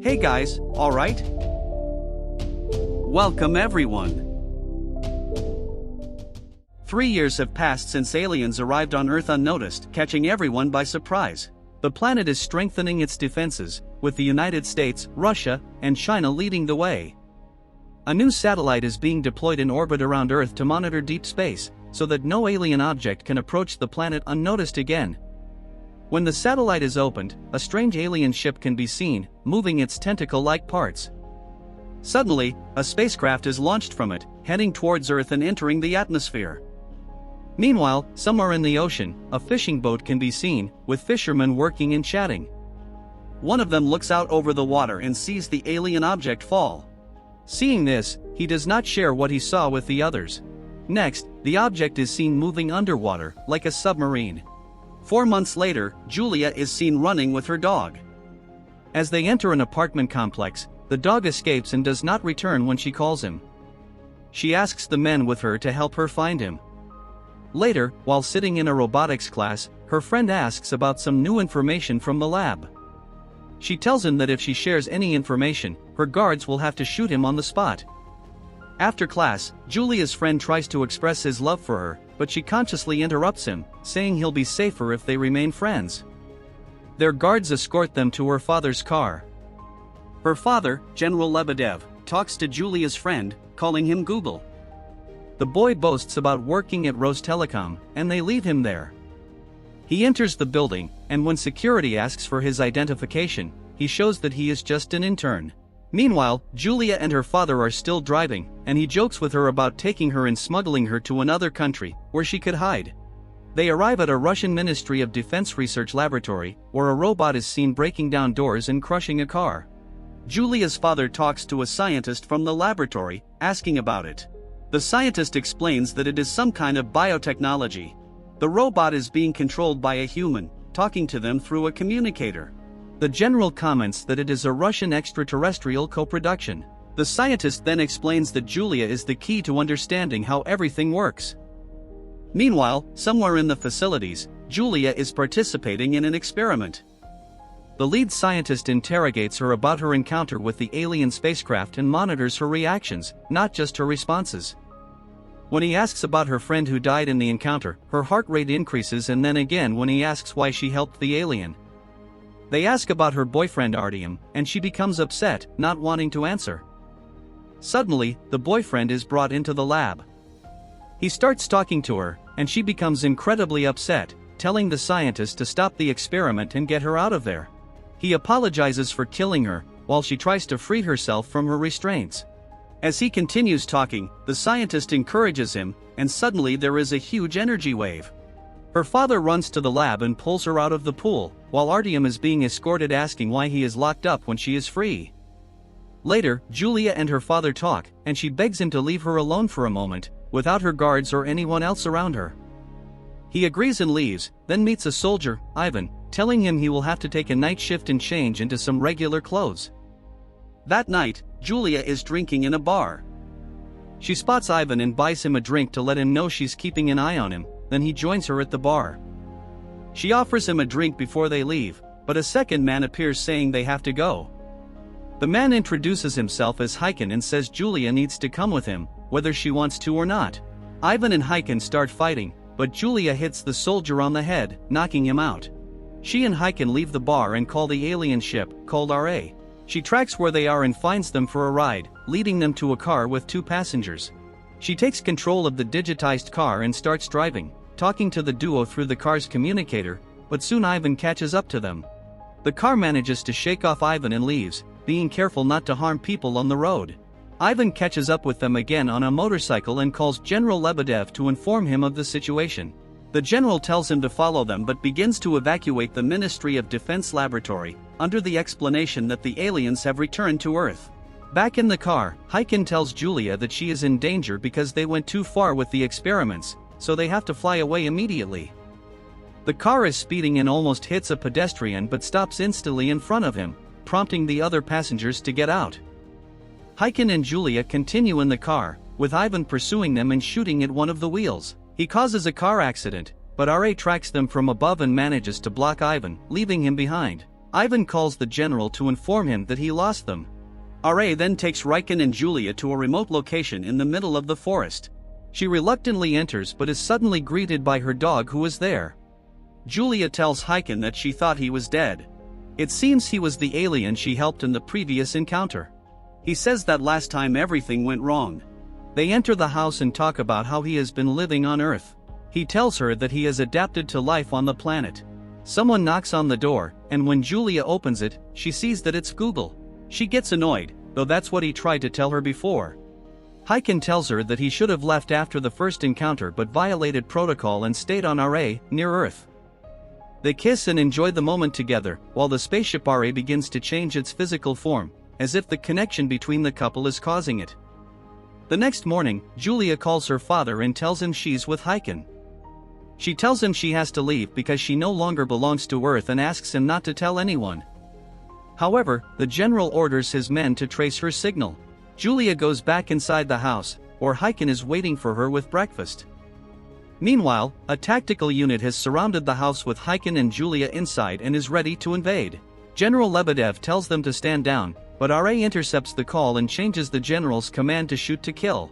Hey guys, alright? Welcome everyone. 3 years have passed since aliens arrived on Earth unnoticed, catching everyone by surprise. The planet is strengthening its defenses, with the United States, Russia, and China leading the way. A new satellite is being deployed in orbit around Earth to monitor deep space, so that no alien object can approach the planet unnoticed again. When the satellite is opened, a strange alien ship can be seen, moving its tentacle-like parts. Suddenly, a spacecraft is launched from it, heading towards Earth and entering the atmosphere. Meanwhile, somewhere in the ocean, a fishing boat can be seen, with fishermen working and chatting. One of them looks out over the water and sees the alien object fall. Seeing this, he does not share what he saw with the others. Next, the object is seen moving underwater, like a submarine. 4 months later, Julia is seen running with her dog. As they enter an apartment complex, the dog escapes and does not return when she calls him. She asks the men with her to help her find him. Later, while sitting in a robotics class, her friend asks about some new information from the lab. She tells him that if she shares any information, her guards will have to shoot him on the spot. After class, Julia's friend tries to express his love for her, but she consciously interrupts him, saying he'll be safer if they remain friends. Their guards escort them to her father's car. Her father, General Lebedev, talks to Julia's friend, calling him Google. The boy boasts about working at Rostelecom, and they leave him there. He enters the building, and when security asks for his identification, he shows that he is just an intern. Meanwhile, Julia and her father are still driving, and he jokes with her about taking her and smuggling her to another country, where she could hide. They arrive at a Russian Ministry of Defense research laboratory, where a robot is seen breaking down doors and crushing a car. Julia's father talks to a scientist from the laboratory, asking about it. The scientist explains that it is some kind of biotechnology. The robot is being controlled by a human, talking to them through a communicator. The general comments that it is a Russian extraterrestrial co-production. The scientist then explains that Julia is the key to understanding how everything works. Meanwhile, somewhere in the facilities, Julia is participating in an experiment. The lead scientist interrogates her about her encounter with the alien spacecraft and monitors her reactions, not just her responses. When he asks about her friend who died in the encounter, her heart rate increases, and then again when he asks why she helped the alien. They ask about her boyfriend Artyom, and she becomes upset, not wanting to answer. Suddenly, the boyfriend is brought into the lab. He starts talking to her, and she becomes incredibly upset, telling the scientist to stop the experiment and get her out of there. He apologizes for killing her, while she tries to free herself from her restraints. As he continues talking, the scientist encourages him, and suddenly there is a huge energy wave. Her father runs to the lab and pulls her out of the pool, while Artyom is being escorted, asking why he is locked up when she is free. Later, Julia and her father talk, and she begs him to leave her alone for a moment, without her guards or anyone else around her. He agrees and leaves, then meets a soldier, Ivan, telling him he will have to take a night shift and change into some regular clothes. That night, Julia is drinking in a bar. She spots Ivan and buys him a drink to let him know she's keeping an eye on him, then he joins her at the bar. She offers him a drink before they leave, but a second man appears saying they have to go. The man introduces himself as Heiken and says Julia needs to come with him, whether she wants to or not. Ivan and Heiken start fighting, but Julia hits the soldier on the head, knocking him out. She and Heiken leave the bar and call the alien ship, called RA. She tracks where they are and finds them for a ride, leading them to a car with 2 passengers. She takes control of the digitized car and starts driving, talking to the duo through the car's communicator, but soon Ivan catches up to them. The car manages to shake off Ivan and leaves, being careful not to harm people on the road. Ivan catches up with them again on a motorcycle and calls General Lebedev to inform him of the situation. The general tells him to follow them but begins to evacuate the Ministry of Defense laboratory, under the explanation that the aliens have returned to Earth. Back in the car, Heiken tells Julia that she is in danger because they went too far with the experiments, so they have to fly away immediately. The car is speeding and almost hits a pedestrian but stops instantly in front of him, prompting the other passengers to get out. Heiken and Julia continue in the car, with Ivan pursuing them and shooting at one of the wheels. He causes a car accident, but RA tracks them from above and manages to block Ivan, leaving him behind. Ivan calls the general to inform him that he lost them. RA then takes Riken and Julia to a remote location in the middle of the forest. She reluctantly enters but is suddenly greeted by her dog who is there. Julia tells Hiken that she thought he was dead. It seems he was the alien she helped in the previous encounter. He says that last time everything went wrong. They enter the house and talk about how he has been living on Earth. He tells her that he has adapted to life on the planet. Someone knocks on the door, and when Julia opens it, she sees that it's Google. She gets annoyed, though that's what he tried to tell her before. Hiken tells her that he should have left after the first encounter but violated protocol and stayed on RA, near Earth. They kiss and enjoy the moment together, while the spaceship RA begins to change its physical form, as if the connection between the couple is causing it. The next morning, Julia calls her father and tells him she's with Hiken. She tells him she has to leave because she no longer belongs to Earth and asks him not to tell anyone. However, the general orders his men to trace her signal. Julia goes back inside the house, where Hiken is waiting for her with breakfast. Meanwhile, a tactical unit has surrounded the house with Hiken and Julia inside and is ready to invade. General Lebedev tells them to stand down, but RA intercepts the call and changes the general's command to shoot to kill.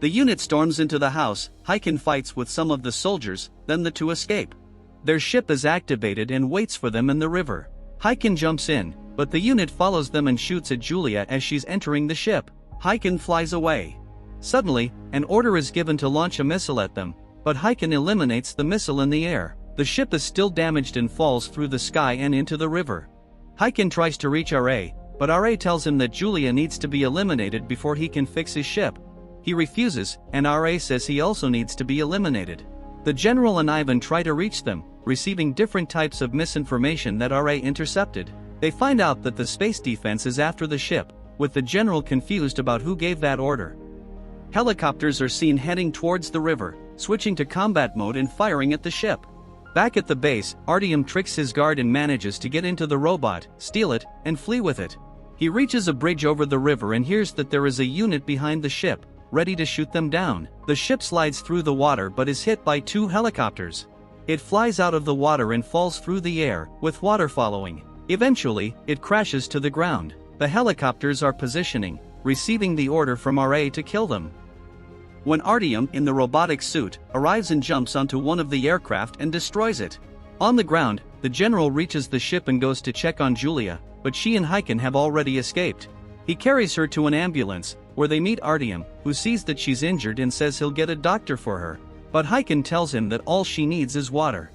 The unit storms into the house, Hiken fights with some of the soldiers, then the two escape. Their ship is activated and waits for them in the river. Hiken jumps in, but the unit follows them and shoots at Julia as she's entering the ship. Hiken flies away. Suddenly, an order is given to launch a missile at them, but Hiken eliminates the missile in the air. The ship is still damaged and falls through the sky and into the river. Hiken tries to reach RA, but RA tells him that Julia needs to be eliminated before he can fix his ship. He refuses, and RA says he also needs to be eliminated. The general and Ivan try to reach them, receiving different types of misinformation that RA intercepted. They find out that the space defense is after the ship, with the general confused about who gave that order. Helicopters are seen heading towards the river, switching to combat mode and firing at the ship. Back at the base, Artyom tricks his guard and manages to get into the robot, steal it, and flee with it. He reaches a bridge over the river and hears that there is a unit behind the ship, ready to shoot them down. The ship slides through the water but is hit by two helicopters. It flies out of the water and falls through the air, with water following. Eventually, it crashes to the ground. The helicopters are positioning, receiving the order from RA to kill them. When Artyom, in the robotic suit, arrives and jumps onto one of the aircraft and destroys it. On the ground, the general reaches the ship and goes to check on Julia, but she and Hiken have already escaped. He carries her to an ambulance, where they meet Artyom, who sees that she's injured and says he'll get a doctor for her. But Hiken tells him that all she needs is water.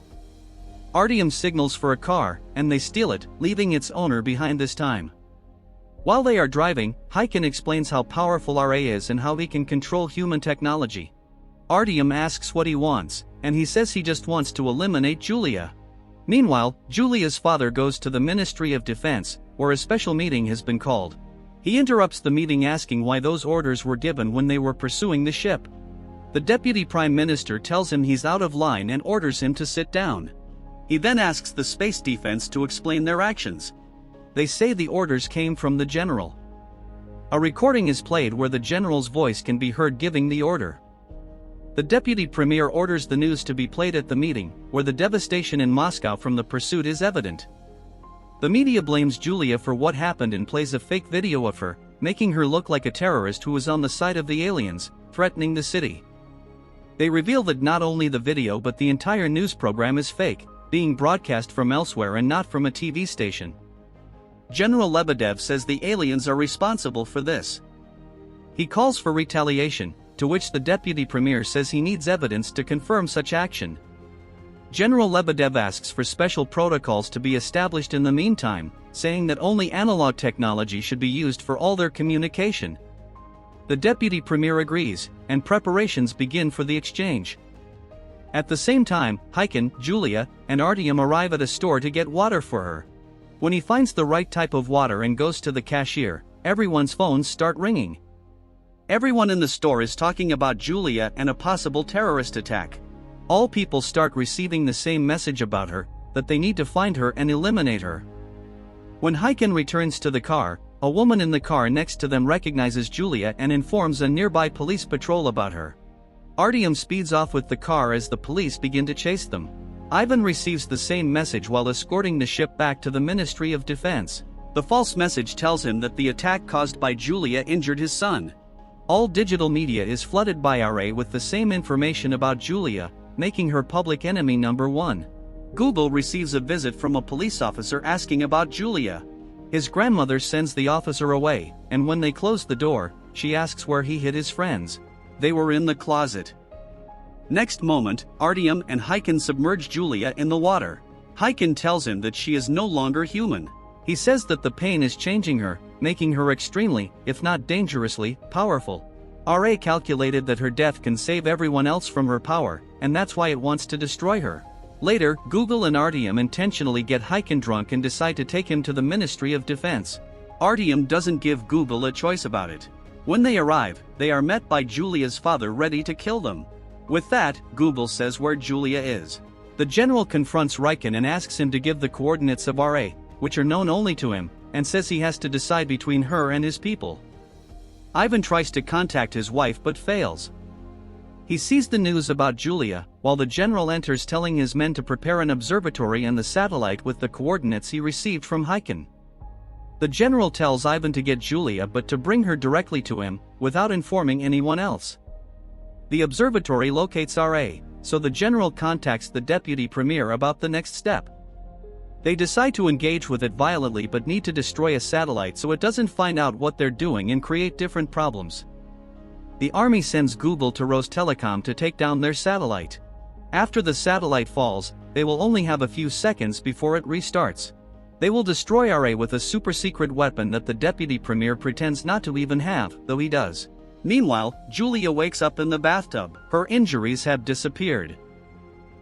Artyom signals for a car, and they steal it, leaving its owner behind this time. While they are driving, Hiken explains how powerful RA is and how he can control human technology. Artyom asks what he wants, and he says he just wants to eliminate Julia. Meanwhile, Julia's father goes to the Ministry of Defense, where a special meeting has been called. He interrupts the meeting asking why those orders were given when they were pursuing the ship. The Deputy Prime Minister tells him he's out of line and orders him to sit down. He then asks the Space Defense to explain their actions. They say the orders came from the general. A recording is played where the general's voice can be heard giving the order. The Deputy Premier orders the news to be played at the meeting, where the devastation in Moscow from the pursuit is evident. The media blames Julia for what happened and plays a fake video of her, making her look like a terrorist who was on the side of the aliens, threatening the city. They reveal that not only the video but the entire news program is fake, being broadcast from elsewhere and not from a TV station. General Lebedev says the aliens are responsible for this. He calls for retaliation, to which the Deputy Premier says he needs evidence to confirm such action. General Lebedev asks for special protocols to be established in the meantime, saying that only analog technology should be used for all their communication. The Deputy Premier agrees, and preparations begin for the exchange. At the same time, Hiken, Julia, and Artyom arrive at a store to get water for her. When he finds the right type of water and goes to the cashier, everyone's phones start ringing. Everyone in the store is talking about Julia and a possible terrorist attack. All people start receiving the same message about her, that they need to find her and eliminate her. When Hiken returns to the car, a woman in the car next to them recognizes Julia and informs a nearby police patrol about her. Artyom speeds off with the car as the police begin to chase them. Ivan receives the same message while escorting the ship back to the Ministry of Defense. The false message tells him that the attack caused by Julia injured his son. All digital media is flooded by RA with the same information about Julia, making her public enemy number one. Google receives a visit from a police officer asking about Julia. His grandmother sends the officer away, and when they close the door, she asks where he hid his friends. They were in the closet. Next moment, Artyom and Hyken submerge Julia in the water. Hyken tells him that she is no longer human. He says that the pain is changing her, making her extremely, if not dangerously, powerful. RA calculated that her death can save everyone else from her power, and that's why it wants to destroy her. Later, Google and Artyom intentionally get Hyken drunk and decide to take him to the Ministry of Defense. Artyom doesn't give Google a choice about it. When they arrive, they are met by Julia's father ready to kill them. With that, Google says where Julia is. The general confronts Ryken and asks him to give the coordinates of RA, which are known only to him, and says he has to decide between her and his people. Ivan tries to contact his wife but fails. He sees the news about Julia, while the general enters telling his men to prepare an observatory and the satellite with the coordinates he received from Hyken. The general tells Ivan to get Julia but to bring her directly to him, without informing anyone else. The observatory locates RA, so the general contacts the deputy premier about the next step. They decide to engage with it violently but need to destroy a satellite so it doesn't find out what they're doing and create different problems. The army sends Google to Rostelecom to take down their satellite. After the satellite falls, they will only have a few seconds before it restarts. They will destroy RA with a super-secret weapon that the deputy premier pretends not to even have, though he does. Meanwhile, Julia wakes up in the bathtub. Her injuries have disappeared.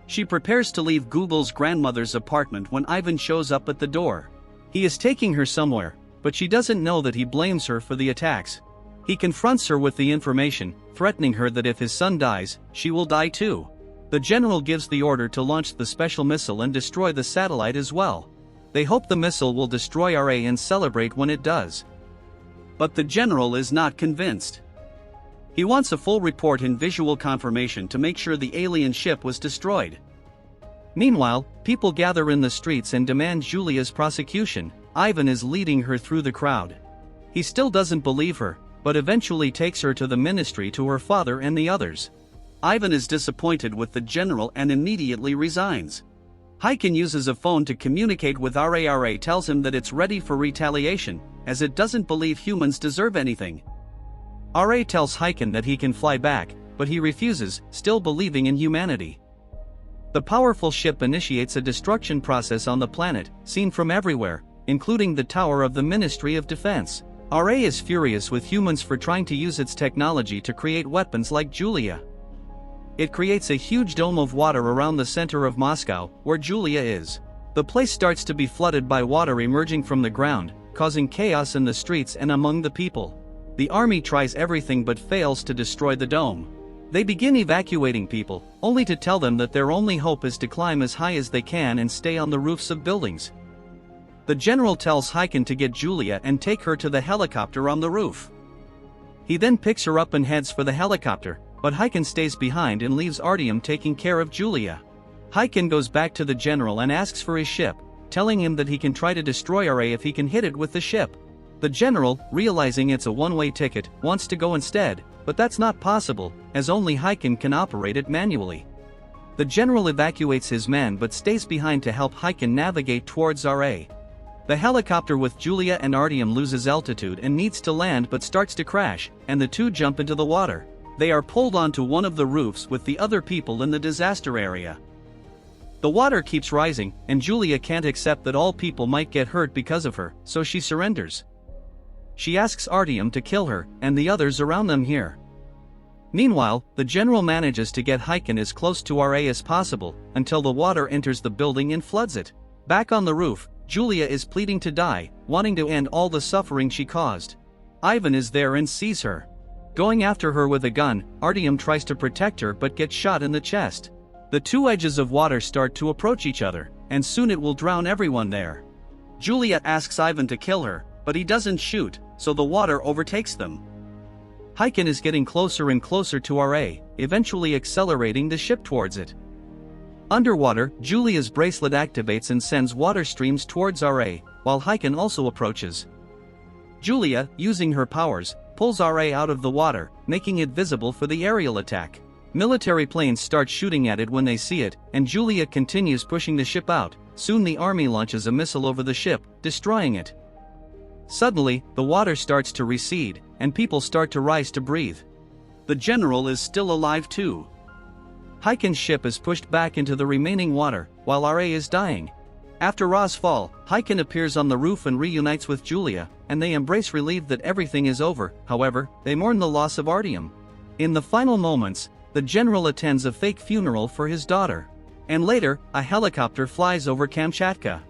She prepares to leave Google's grandmother's apartment when Ivan shows up at the door. He is taking her somewhere, but she doesn't know that he blames her for the attacks. He confronts her with the information, threatening her that if his son dies, she will die too. The general gives the order to launch the special missile and destroy the satellite as well. They hope the missile will destroy RA and celebrate when it does. But the general is not convinced. He wants a full report and visual confirmation to make sure the alien ship was destroyed. Meanwhile, people gather in the streets and demand Julia's prosecution. Ivan is leading her through the crowd. He still doesn't believe her, but eventually takes her to the ministry to her father and the others. Ivan is disappointed with the general and immediately resigns. Hyken uses a phone to communicate with RA. RA tells him that it's ready for retaliation, as it doesn't believe humans deserve anything. RA tells Hyken that he can fly back, but he refuses, still believing in humanity. The powerful ship initiates a destruction process on the planet, seen from everywhere, including the tower of the Ministry of Defense. RA is furious with humans for trying to use its technology to create weapons like Julia. It creates a huge dome of water around the center of Moscow, where Julia is. The place starts to be flooded by water emerging from the ground, causing chaos in the streets and among the people. The army tries everything but fails to destroy the dome. They begin evacuating people, only to tell them that their only hope is to climb as high as they can and stay on the roofs of buildings. The general tells Hyken to get Julia and take her to the helicopter on the roof. He then picks her up and heads for the helicopter, but Hyken stays behind and leaves Artyom taking care of Julia. Hyken goes back to the general and asks for his ship, telling him that he can try to destroy RA if he can hit it with the ship. The general, realizing it's a one-way ticket, wants to go instead, but that's not possible, as only Hyken can operate it manually. The general evacuates his men but stays behind to help Hyken navigate towards RA. The helicopter with Julia and Artyom loses altitude and needs to land but starts to crash, and the two jump into the water. They are pulled onto one of the roofs with the other people in the disaster area. The water keeps rising, and Julia can't accept that all people might get hurt because of her, so she surrenders. She asks Artyom to kill her, and the others around them here. Meanwhile, the general manages to get Hyken as close to RA as possible, until the water enters the building and floods it. Back on the roof, Julia is pleading to die, wanting to end all the suffering she caused. Ivan is there and sees her. Going after her with a gun, Artyom tries to protect her but gets shot in the chest. The two edges of water start to approach each other, and soon it will drown everyone there. Julia asks Ivan to kill her, but he doesn't shoot, so the water overtakes them. Hyken is getting closer and closer to RA, eventually accelerating the ship towards it. Underwater, Julia's bracelet activates and sends water streams towards RA, while Hyken also approaches. Julia, using her powers, pulls RA out of the water, making it visible for the aerial attack. Military planes start shooting at it when they see it, and Julia continues pushing the ship out. Soon the army launches a missile over the ship, destroying it. Suddenly, the water starts to recede, and people start to rise to breathe. The general is still alive too. Hyken's ship is pushed back into the remaining water, while RA is dying. After Ra's fall, Hyken appears on the roof and reunites with Julia, and they embrace relieved that everything is over. However, they mourn the loss of Artyom. In the final moments, the general attends a fake funeral for his daughter. And later, a helicopter flies over Kamchatka.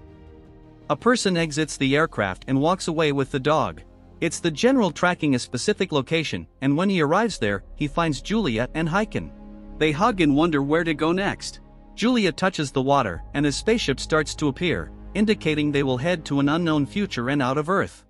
A person exits the aircraft and walks away with the dog. It's the general tracking a specific location, and when he arrives there, he finds Julia and Hyken. They hug and wonder where to go next. Julia touches the water, and a spaceship starts to appear, indicating they will head to an unknown future and out of Earth.